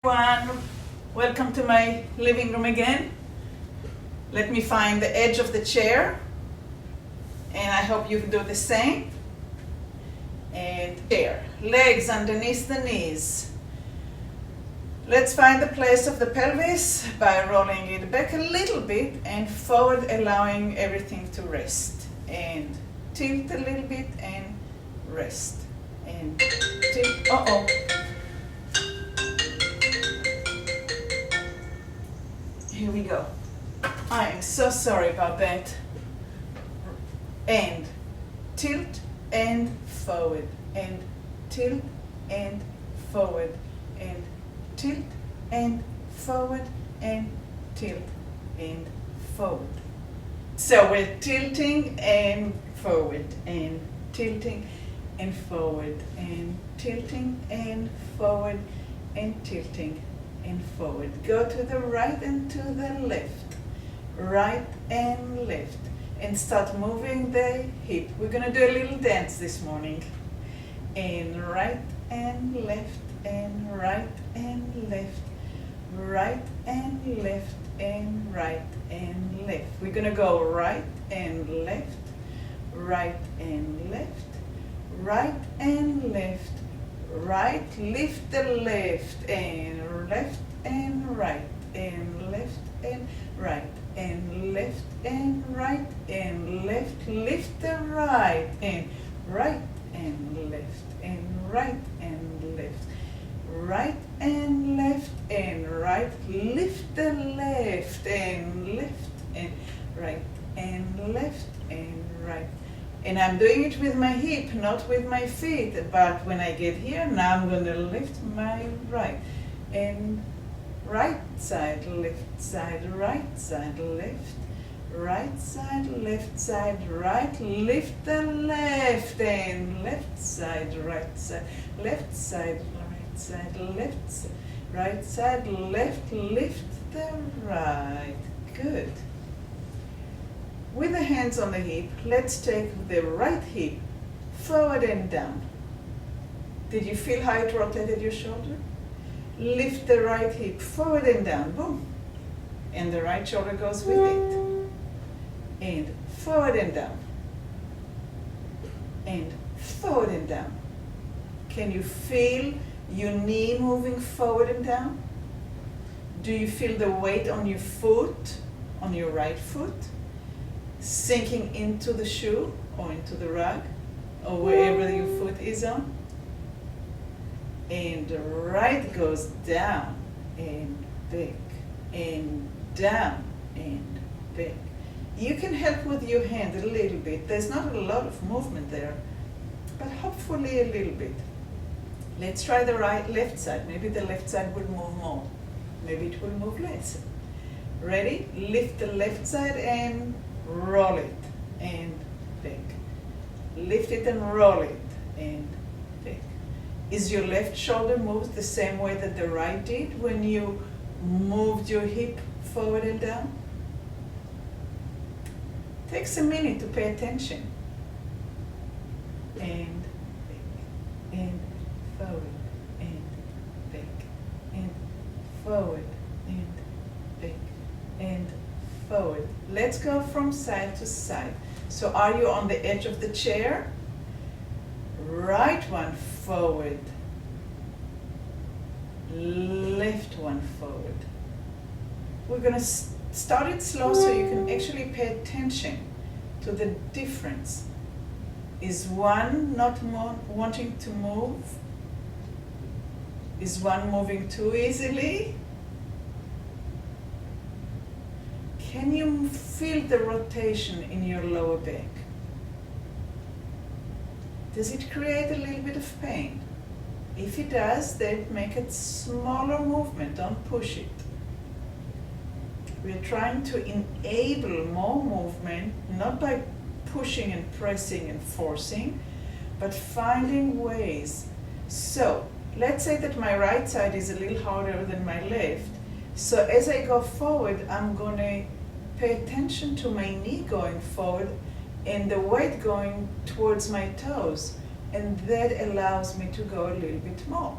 Everyone, welcome to my living room again. Let me find the edge of the chair, and I hope you can do the same. And chair, legs underneath the knees. Let's find the place of the pelvis by rolling it back a little bit and forward, allowing everything to rest. And tilt a little bit and rest. And tilt, Here we go. I am so sorry about that. And tilt and forward, and tilt and forward, and tilt and forward, and tilt and forward. So we're tilting and forward, and tilting and forward, and tilting and forward, and tilting and forward. Go to the right and to the left, right and left, and start moving the hip. We're gonna do a little dance this morning. And right and left, and right and left, right and left, and right and left. We're gonna go right and left, right and left, right and left, right, lift the left and left and right and left and right and left and right and left, lift the right and right and left and right and left, right and left and right, lift the left and left and right and left and right. And I'm doing it with my hip, not with my feet. But when I get here, now I'm going to lift my right. And right side, left side, right side, left, right side, left side, right. Lift the left and left side, right side, left side, right side, left side, right side, left, lift the right. Good. With the hands on the hip, let's take the right hip forward and down. Did you feel how it rotated your shoulder? Lift the right hip forward and down, boom. And the right shoulder goes with it. And forward and down. And forward and down. Can you feel your knee moving forward and down? Do you feel the weight on your foot, on your right foot? Sinking into the shoe or into the rug or wherever your foot is on. And the right goes down and back and down and back. You can help with your hand a little bit. There's not a lot of movement there, but hopefully a little bit. Let's try the left side. Maybe the left side will move more. Maybe it will move less. Ready? Lift the left side and roll it and back. Lift it and roll it and back. Is your left shoulder moved the same way that the right did when you moved your hip forward and down? Takes a minute to pay attention. And back, and forward, and back, and forward, and back, and forward. Let's go from side to side. So are you on the edge of the chair? Right one forward. Left one forward. We're going to start it slow so you can actually pay attention to the difference. Is one not wanting to move? Is one moving too easily? Can you feel the rotation in your lower back? Does it create a little bit of pain? If it does, then make it smaller movement, don't push it. We're trying to enable more movement, not by pushing and pressing and forcing, but finding ways. So, let's say that my right side is a little harder than my left. So as I go forward, I'm going to pay attention to my knee going forward and the weight going towards my toes. And that allows me to go a little bit more.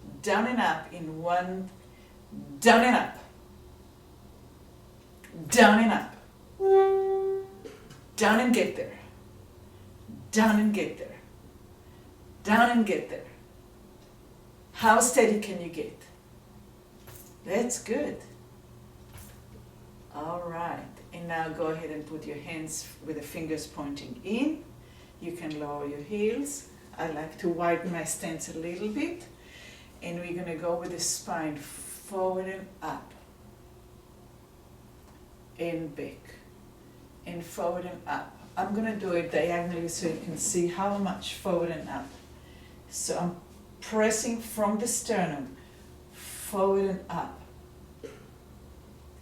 down and up in one, down and up, down and up, down and get there, down and get there, down and get there. How steady can you get? That's good. All right, and now go ahead and put your hands with the fingers pointing in. You can lower your heels. I like to widen my stance a little bit. And we're going to go with the spine forward and up. And back. And forward and up. I'm going to do it diagonally so you can see how much forward and up. So I'm pressing from the sternum, forward and up.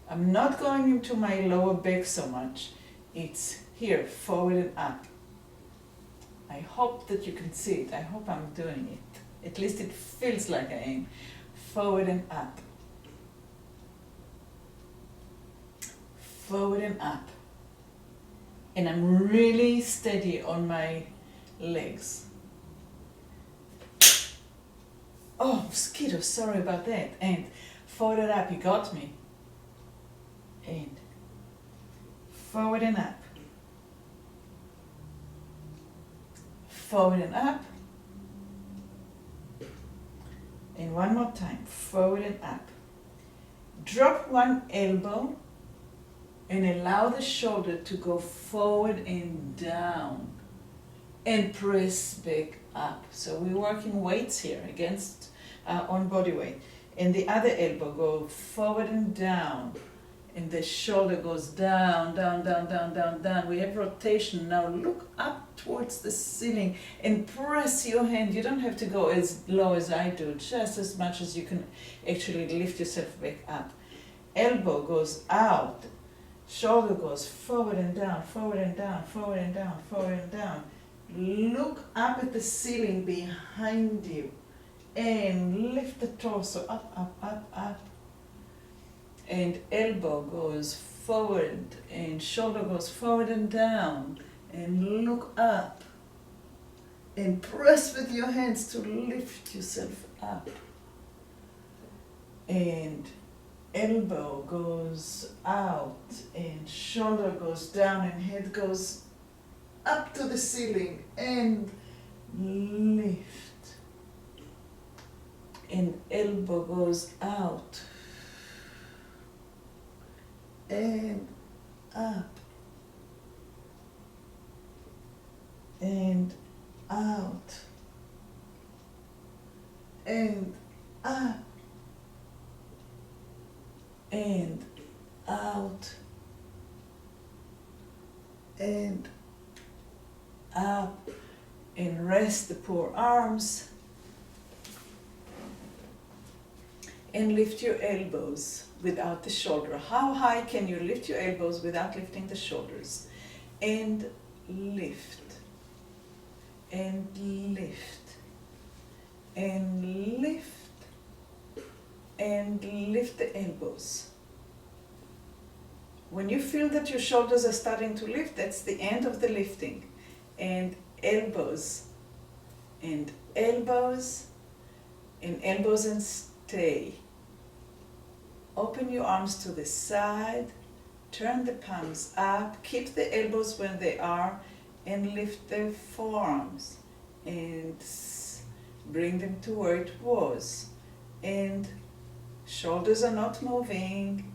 I'm not going into my lower back so much. It's here, forward and up. I hope that you can see it. I hope I'm doing it. At least it feels like I am. Forward and up. Forward and up. And I'm really steady on my legs. Oh, mosquito, sorry about that. And forward and up, you got me. And forward and up. Forward and up. And one more time, forward and up. Drop one elbow and allow the shoulder to go forward and down. And press back up. So we're working weights here against on body weight. And the other elbow go forward and down. And the shoulder goes down, down, down, down, down, down. We have rotation. Now look up towards the ceiling and press your hand. You don't have to go as low as I do, just as much as you can actually lift yourself back up. Elbow goes out. Shoulder goes forward and down, forward and down, forward and down, forward and down. Look up at the ceiling behind you and lift the torso up, up, up, up. And elbow goes forward and shoulder goes forward and down. And look up and press with your hands to lift yourself up. And elbow goes out and shoulder goes down and head goes up to the ceiling and lift. And elbow goes out and up and out and up and out and up, and rest the poor arms and lift your elbows without the shoulder. How high can you lift your elbows without lifting the shoulders? And lift and lift and lift and lift the elbows. When you feel that your shoulders are starting to lift, that's the end of the lifting. And elbows and elbows and elbows and stay. Open your arms to the side, turn the palms up, keep the elbows where they are, and lift the forearms and bring them to where it was. And shoulders are not moving.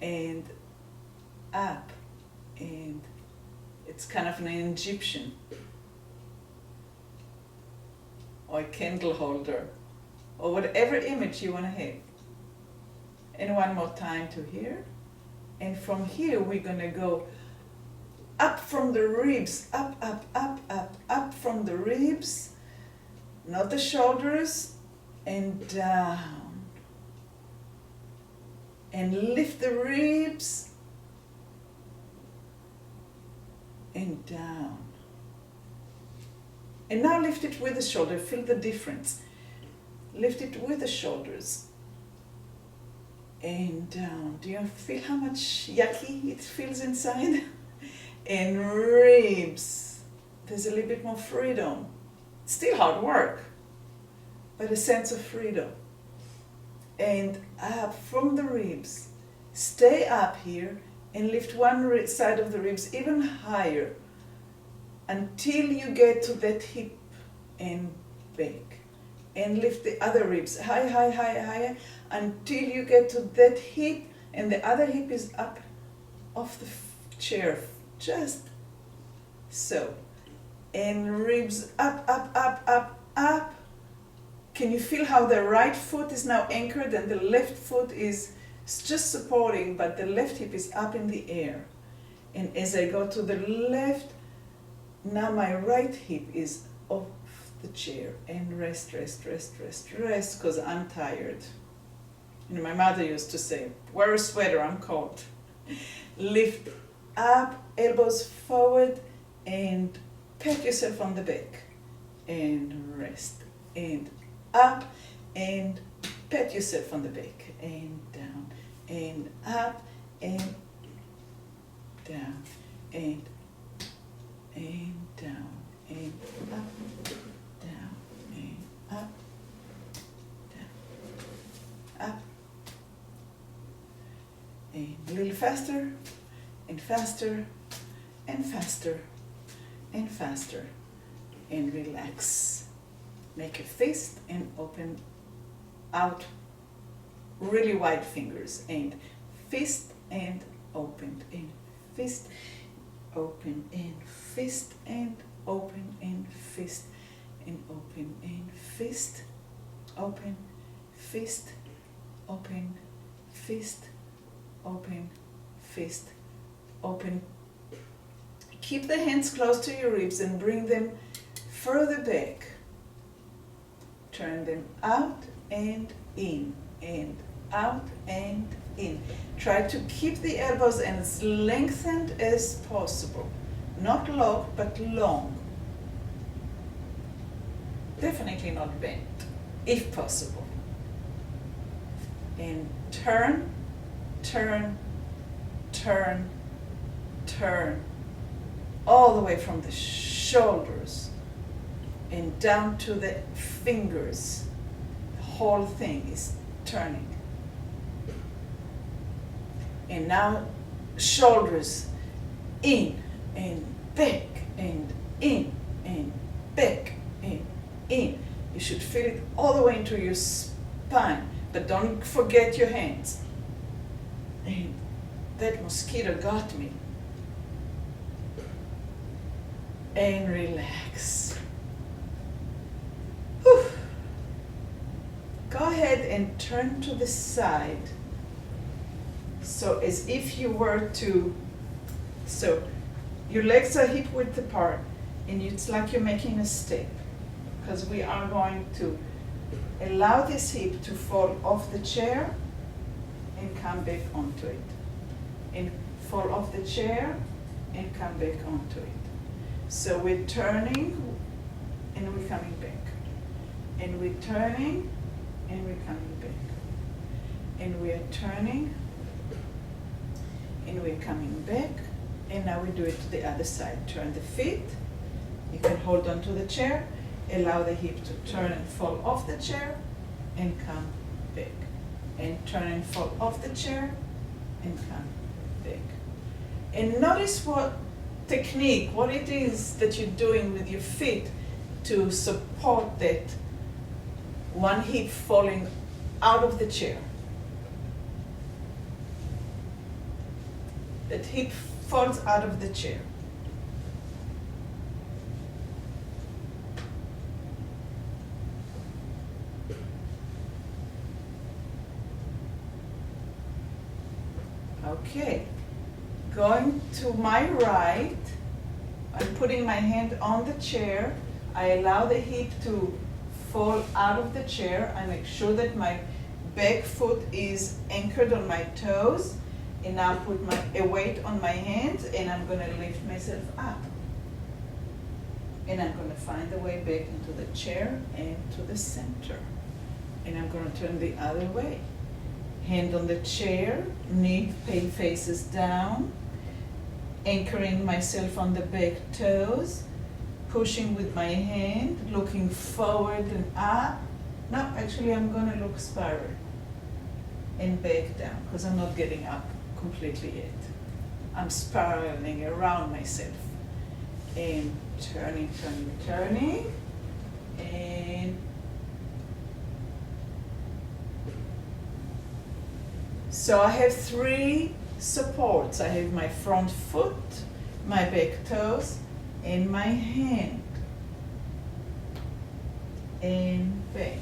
And up, and it's kind of an Egyptian or a candle holder or whatever image you want to have. And one more time to here. And from here we're going to go up from the ribs, up, up, up, up, up from the ribs, not the shoulders, and down. And lift the ribs and down. And now lift it with the shoulder. Feel the difference. Lift it with the shoulders and down. Do you feel how much yucky it feels inside? And ribs. There's a little bit more freedom. Still hard work. but a sense of freedom. And up from the ribs, stay up here and lift one side of the ribs even higher until you get to that hip and back. And lift the other ribs higher until you get to that hip and the other hip is up off the chair, just so. And ribs up. Can you feel how the right foot is now anchored and the left foot is just supporting, but the left hip is up in the air? And as I go to the left, now my right hip is off the chair, and rest, because I'm tired. You know, my mother used to say, wear a sweater, I'm cold. Lift up, elbows forward, and pat yourself on the back. And rest. And up, and pat yourself on the back. And down, and up, and down, and down, and up, down, and up, down, up. And a little faster, and faster, and faster, and faster. And relax. Make a fist and open out really wide fingers. And fist and open, and fist, open, and fist, and open, and fist, and open, and fist, open, fist, open, fist, open, fist, open. Keep the hands close to your ribs and bring them further back. Turn them out and in, and out and in. Try to keep the elbows as lengthened as possible. Not locked, but long. Definitely not bent, if possible. And turn, turn, turn, turn, all the way from the shoulders and down to the fingers. The whole thing is turning. And now shoulders in and back and in and back and in. You should feel it all the way into your spine, but don't forget your hands. And that mosquito got me. And relax. Whew. Go ahead and turn to the side. So as if you were to, so your legs are hip width apart and it's like you're making a step, because we are going to allow this hip to fall off the chair and come back onto it. And fall off the chair and come back onto it. So we're turning and we're coming back. And we're turning and we're coming back. And we're turning and we're coming back. And now we do it to the other side. Turn the feet. You can hold on to the chair. Allow the hip to turn and fall off the chair and come back. And turn and fall off the chair and come back. And notice what technique, what it is that you're doing with your feet to support that one hip falling out of the chair. That hip falls out of the chair. Okay, going to my right, I'm putting my hand on the chair. I allow the hip to fall out of the chair. I make sure that my back foot is anchored on my toes. And now put a weight on my hands and I'm going to lift myself up. And I'm going to find the way back into the chair and to the center. And I'm going to turn the other way. Hand on the chair, knee faces down, anchoring myself on the back toes, pushing with my hand, looking forward and up, No, actually I'm gonna look spiral and back down because I'm not getting up completely yet. I'm spiraling around myself and turning, turning, turning, and so I have 3 supports. I have my front foot, my back toes, and my hand. And back.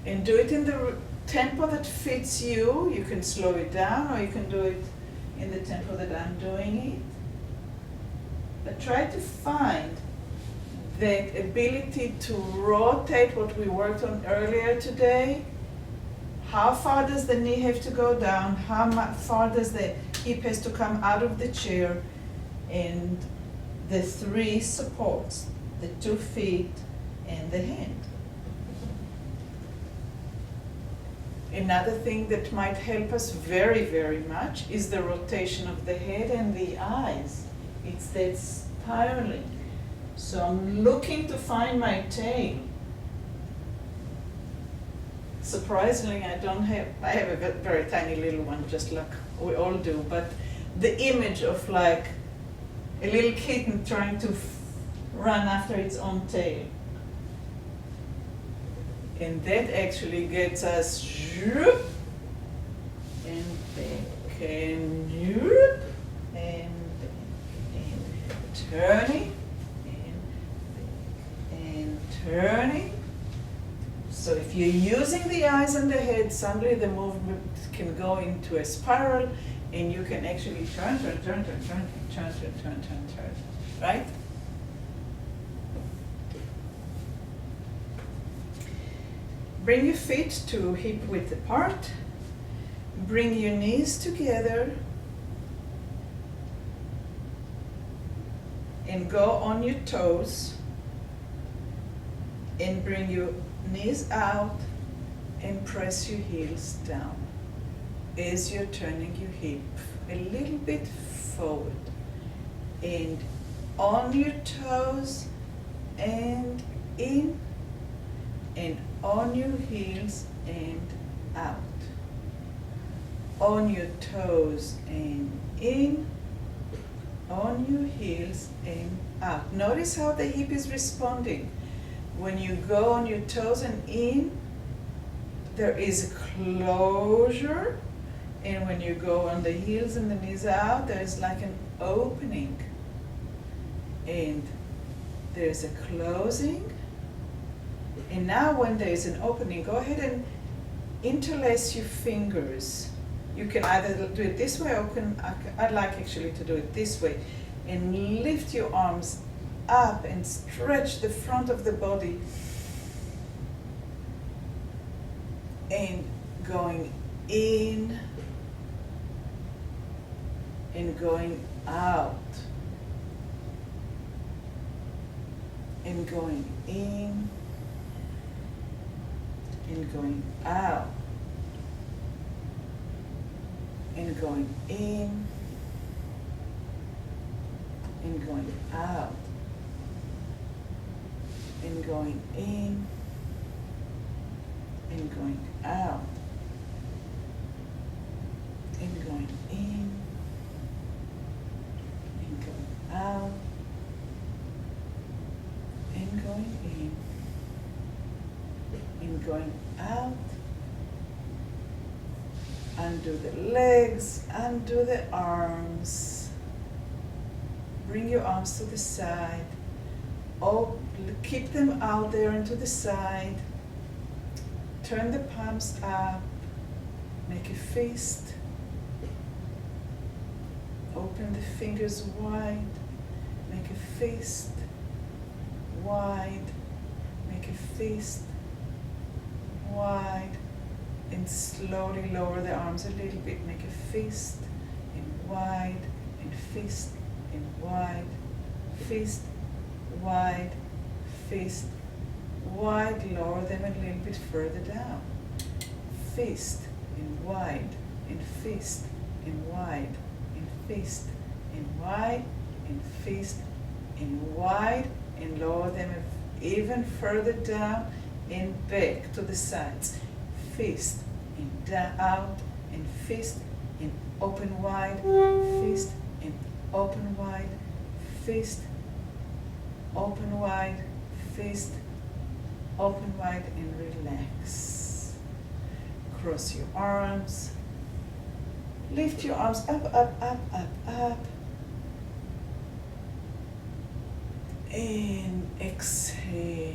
And do it in the tempo that fits you. You can slow it down or you can do it in the tempo that I'm doing it. But try to find that ability to rotate what we worked on earlier today. How far does the knee have to go down? How far does the hip has to come out of the chair? And the 3 supports, the 2 feet and the hand. Another thing that might help us very, very much is the rotation of the head and the eyes. It's that spiraling. So I'm looking to find my tail. Surprisingly, I have a very tiny little one, just like we all do, but the image of like a little kitten trying to run after its own tail. And that actually gets us zoop, and back, and zoop, and back, and turning, and back, and turning. So if you're using the eyes and the head, suddenly the movement can go into a spiral, and you can actually turn, turn, turn, turn, turn, turn, turn, turn, turn, turn, right? Bring your feet to hip width apart. Bring your knees together. And go on your toes. And bring your knees out and press your heels down as you're turning your hip a little bit forward. And on your toes and in, and on your heels and out. On your toes and in, on your heels and out. Notice how the hip is responding. When you go on your toes and in, there is a closure, and when you go on the heels and the knees out, there's like an opening, and there's a closing. And now when there's an opening, go ahead and interlace your fingers. You can either do it this way or I'd like actually to do it this way. And lift your arms up and stretch the front of the body. And going in and going out. And going in and going out, and going in, and going out, and going in, and going out, and going in, and going out, and going in, and going out. Undo the legs, undo the arms. Bring your arms to the side. Oh, keep them out there and to the side. Turn the palms up. Make a fist. Open the fingers wide. Make a fist. Wide. Make a fist. Wide, and slowly lower the arms a little bit. Make a fist, and wide, and fist, and wide, fist, wide, fist, wide. Lower them a little bit further down. Fist, and wide, and fist, and wide, and fist, and wide, and fist, and wide, and lower them even further down. and back to the sides. Fist and out and fist and open wide, fist and open wide, fist, open wide, fist, open wide, and relax. Cross your arms. Lift your arms up, up, up, up, up. And exhale.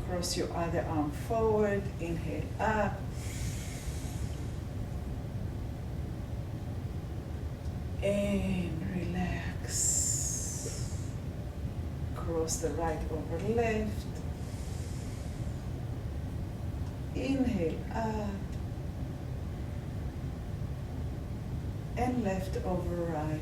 Cross your other arm forward. Inhale up. And relax. Cross the right over left. Inhale up. And left over right.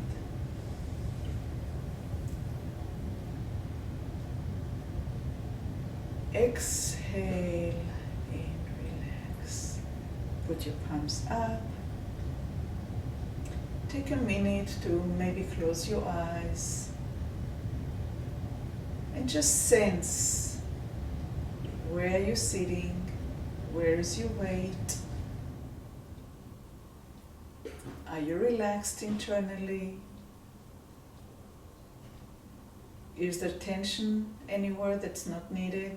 Exhale and relax. Put your palms up. Take a minute to maybe close your eyes and just sense where you're sitting, where is your weight. Are you relaxed internally? Is there tension anywhere that's not needed?